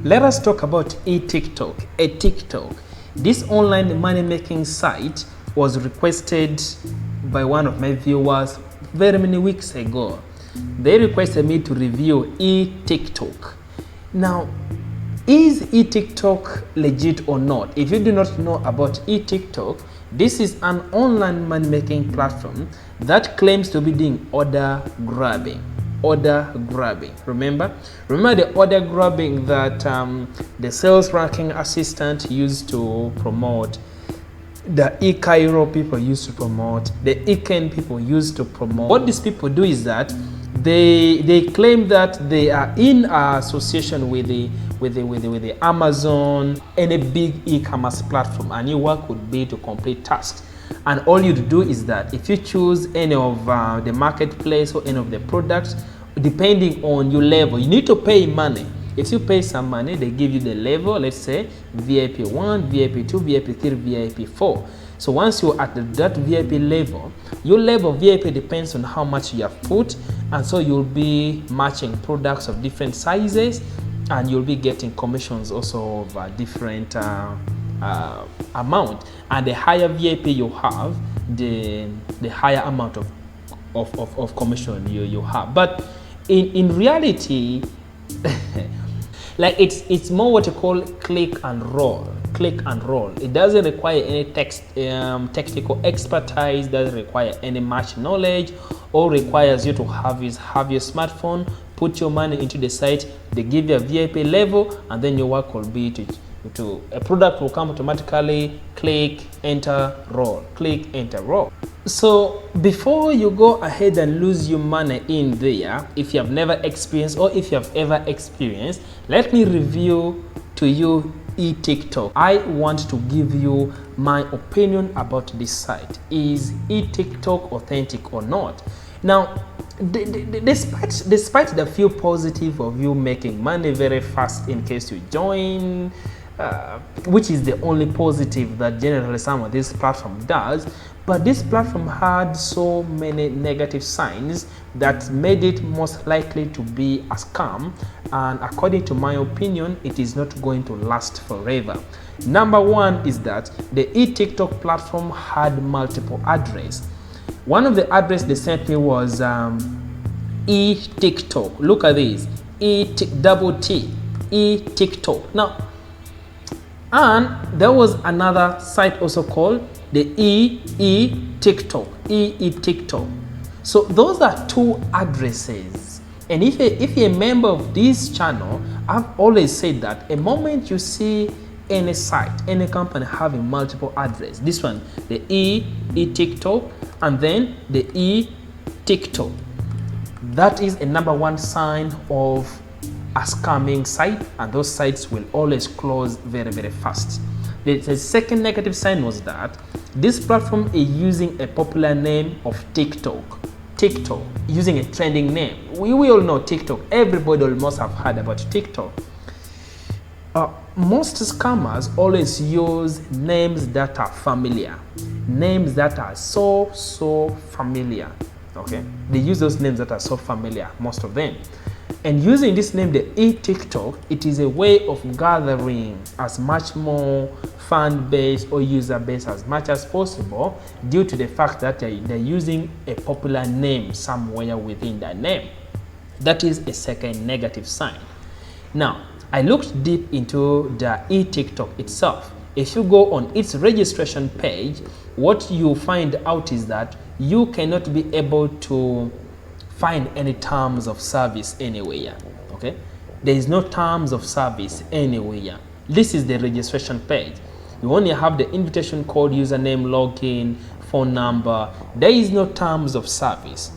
Let us talk about TikTok. TikTok. This online money-making site was requested by one of my viewers very many weeks ago. They requested me to review TikTok. Now, is TikTok legit or not? If you do not know about TikTok, this is an online money-making platform that claims to be doing order grabbing. Remember the order grabbing that the sales ranking assistant used to promote, the e-Cairo people used to promote, the e-Ken people used to promote. What these people do is that they claim that they are in association with the Amazon, any big e-commerce platform, and your work would be to complete tasks. And all you do is that if you choose any of the marketplace or any of the products, depending on your level, you need to pay money. If you pay some money, they give you the level, let's say VIP 1, VIP 2, VIP 3, VIP 4. So once you're at that VIP level, your level of VIP depends on how much you have put, and so you'll be matching products of different sizes, and you'll be getting commissions also of different amount. And the higher VIP you have, the higher amount of commission you have. But in reality, like it's more what you call click and roll. It doesn't require any technical expertise, doesn't require any much knowledge. All requires you to have your smartphone, put your money into the site, they give you a VIP level, and then your work will be to a product will come automatically. Click, enter, roll. Click, enter, roll. So before you go ahead and lose your money in there, if you have never experienced or if you have ever experienced, let me review to you TikTok. I want to give you my opinion about this site. Is TikTok authentic or not? Now, despite the few positive of you making money very fast in case you join, which is the only positive that generally some of this platform does, but this platform had so many negative signs that made it most likely to be a scam, and according to my opinion, it is not going to last forever. Number one is that the TikTok platform had multiple addresses. One of the addresses they sent me was TikTok. Look at this, TikTok. Now, and there was another site also called the TikTok. So those are two addresses. And if you're a member of this channel, I've always said that a moment you see any site, any company having multiple addresses, this one, the TikTok, and then the TikTok, that is a number one sign of a scamming site, and those sites will always close very, very fast. The second negative sign was that this platform is using a popular name of TikTok, using a trending name. We all know TikTok. Everybody almost have heard about TikTok. Most scammers always use names that are familiar, names that are so familiar. Okay, they use those names that are so familiar, most of them. And using this name, the TikTok, it is a way of gathering as much more fan base or user base as much as possible, due to the fact that they're using a popular name somewhere within that name. That is a second negative sign. Now, I looked deep into the TikTok itself. If you go on its registration page, what you find out is that you cannot be able to find any terms of service anywhere. Okay, there is no terms of service anywhere. This is the registration page. You only have the invitation code, username, login, phone number. There is no terms of service.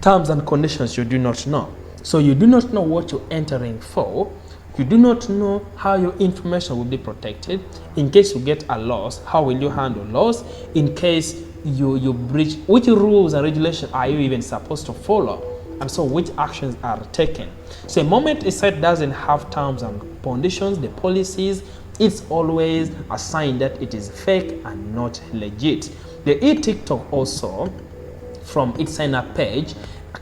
Terms and conditions you do not know. So you do not know what you're entering for. You do not know how your information will be protected. In case you get a loss, how will you handle loss? In case you breach, which rules and regulations are you even supposed to follow? And so which actions are taken? So the moment a site doesn't have terms and conditions, the policies, it's always a sign that it is fake and not legit. The TikTok also, from its sign up page,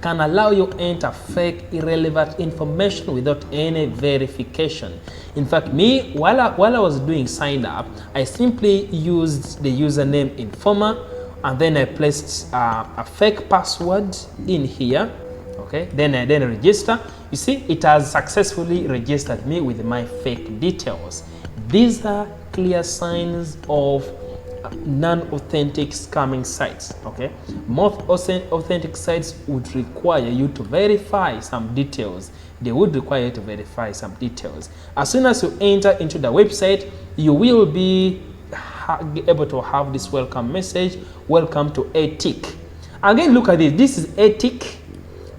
can allow you enter fake, irrelevant information without any verification. In fact, me, while I was doing sign up, I simply used the username dainfoma, and then I placed a fake password in here. Okay, then I register. You see, it has successfully registered me with my fake details. These are clear signs of non-authentic scamming sites. Okay, most authentic sites would require you to verify some details. They would require you to verify some details. As soon as you enter into the website, you will be able to have this welcome message. Welcome to a tick. Again, look at this. This is a tick.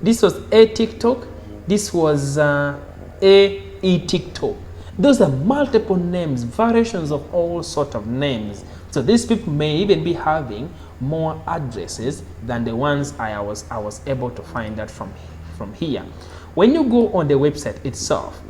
This was a TikTok. This was a e-TikTok. Those are multiple names, variations of all sort of names. So these people may even be having more addresses than the ones I was able to find out from here. When you go on the website itself,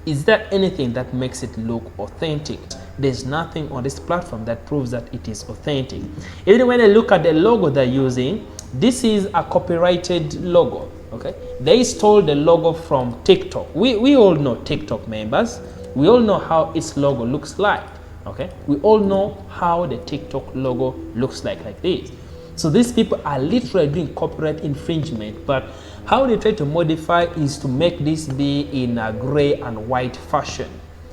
is there anything that makes it look authentic? There's nothing on this platform that proves that it is authentic. Even when I look at the logo they're using, this is a copyrighted logo. Okay, they stole the logo from TikTok. We all know TikTok members. We all know how its logo looks like. Okay, we all know how the TikTok logo looks like this. So these people are literally doing copyright infringement, but how they try to modify is to make this be in a gray and white fashion.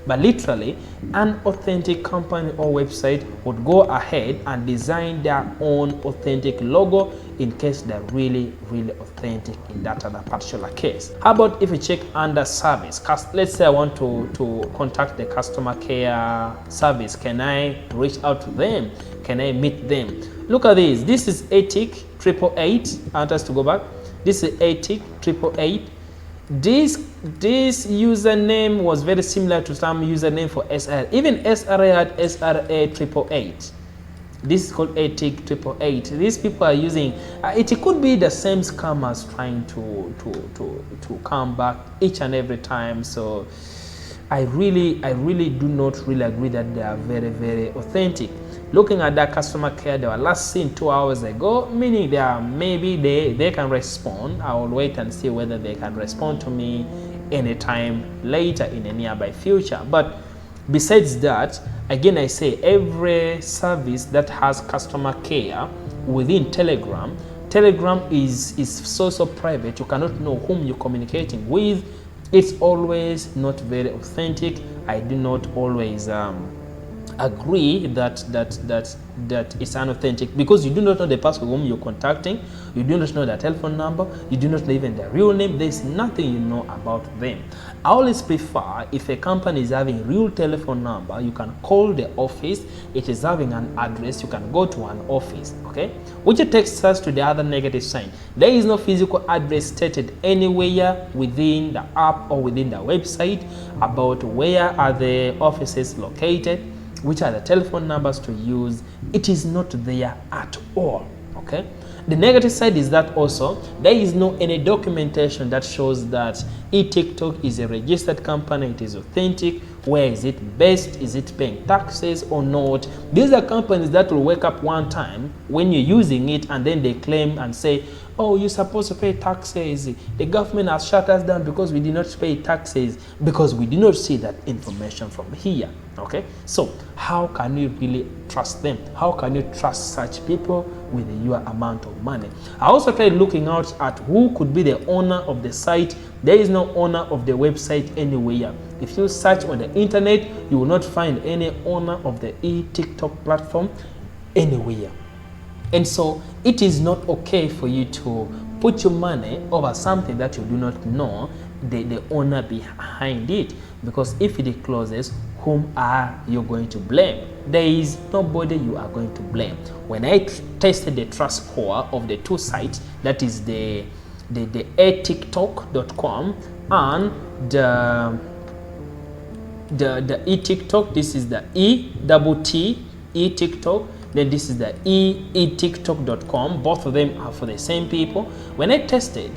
But literally, an authentic company or website would go ahead and design their own authentic logo in case they're really authentic in that other particular case. How about if you check under service? Let's say I want to contact the customer care service. Can I reach out to them? Can I meet them? Look at this. This is ATIC 888. I want us to go back. This is ATIC 888. This username was very similar to some username for SRA. Even SRA had SRA 888. This is called ATIC 888. These people are using it could be the same scammers trying to come back each and every time. So I really do not really agree that they are very authentic. Looking at that customer care, they were last seen 2 hours ago, meaning maybe they can respond. I will wait and see whether they can respond to me anytime later in the nearby future. But besides that, again, I say every service that has customer care within Telegram is so private. You cannot know whom you're communicating with. It's always not very authentic. I do not always agree that it's unauthentic, because you do not know the person whom you're contacting. You do not know their telephone number. You do not know even their real name. There's nothing you know about them. I always prefer, if a company is having real telephone number, you can call the office. It is having an address, you can go to an office. Okay, which takes us to the other negative sign. There is no physical address stated anywhere within the app or within the website about where are the offices located, which are the telephone numbers to use. It is not there at all. Okay, the negative side is that also there is no any documentation that shows that e-TikTok is a registered company, it is authentic. Where is it based? Is it paying taxes or not? These are companies that will wake up one time when you're using it and then they claim and say, oh, you're supposed to pay taxes. The government has shut us down because we did not pay taxes, because we did not see that information from here. Okay, so how can you really trust them? How can you trust such people with your amount of money? I also tried looking out at who could be the owner of the site. There is no owner of the website anywhere. If you search on the internet, you will not find any owner of the e-TikTok platform anywhere. And so it is not okay for you to put your money over something that you do not know the owner behind it, because if it closes, whom are you going to blame? There is nobody you are going to blame. When I tested the trust score of the two sites, that is the atiktok.com and the e-TikTok, this is the e-TikTok, then this is the e-tiktok.com. Both of them are for the same people. When I tested,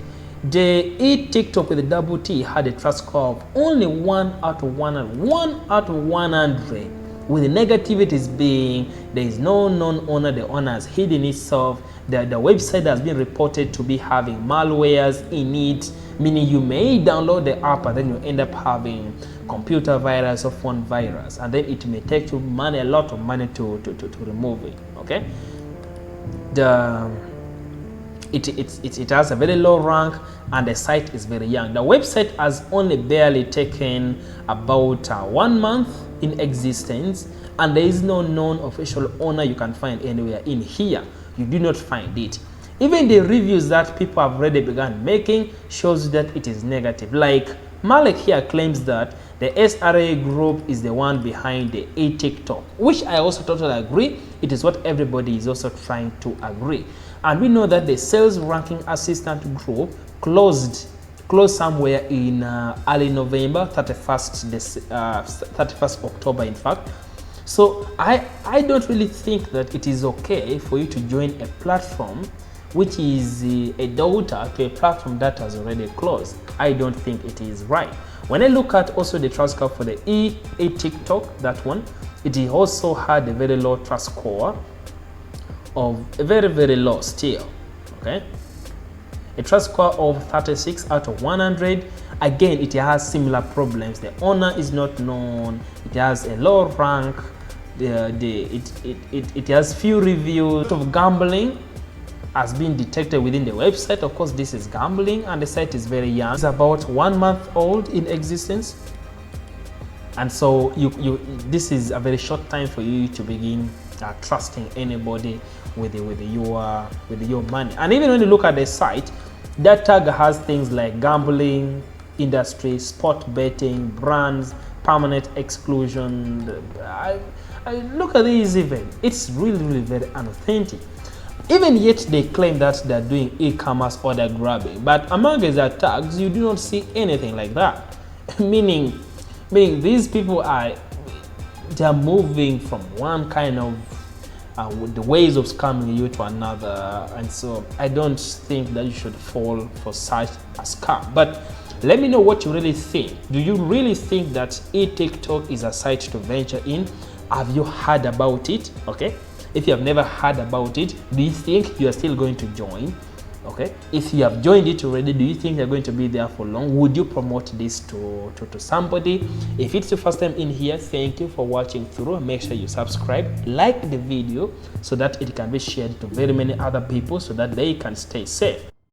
the e-TikTok with the double T had a trust score of only 1 out of 100. 1 out of 100. With the negativities being there is no known owner, the owner has hidden itself, the website has been reported to be having malwares in it, meaning you may download the app and then you end up having computer virus or phone virus, and then it may take you a lot of money to remove it. Okay, it has a very low rank and the site is very young. The website has only barely taken about 1 month in existence, and there is no known official owner you can find anywhere in here. You do not find it. Even the reviews that people have already begun making shows that it is negative. Like Malik here claims that the SRA group is the one behind the TikTok, which I also totally agree. It is what everybody is also trying to agree. And we know that the sales ranking assistant group closed somewhere in early November, 31st October in fact. So I don't really think that it is okay for you to join a platform which is a daughter to a platform that has already closed. I don't think it is right. When I look at also the trust score for the TikTok, that one, it also had a very low trust score of a very low still. Okay, a trust score of 36 out of 100. Again, it has similar problems. The owner is not known. It has a low rank. It has few reviews. Of gambling has been detected within the website. Of course, this is gambling, and the site is very young. It's about 1 month old in existence, and so this is a very short time for you to begin trusting anybody with your money. And even when you look at the site, that tag has things like gambling industry, sport betting, brands, permanent exclusion. I look at these even. It's really very unauthentic. Even yet they claim that they're doing e-commerce order grabbing, but among these tags you do not see anything like that. meaning these people they're moving from one kind of the ways of scamming you to another, and so I don't think that you should fall for such a scam. But let me know what you really think. Do you really think that TikTok is a site to venture in? Have you heard about it? Okay, if you have never heard about it, do you think you are still going to join? Okay, if you have joined it already, do you think you're going to be there for long? Would you promote this to somebody? If it's your first time in here, thank you for watching through. Make sure you subscribe, like the video so that it can be shared to very many other people so that they can stay safe.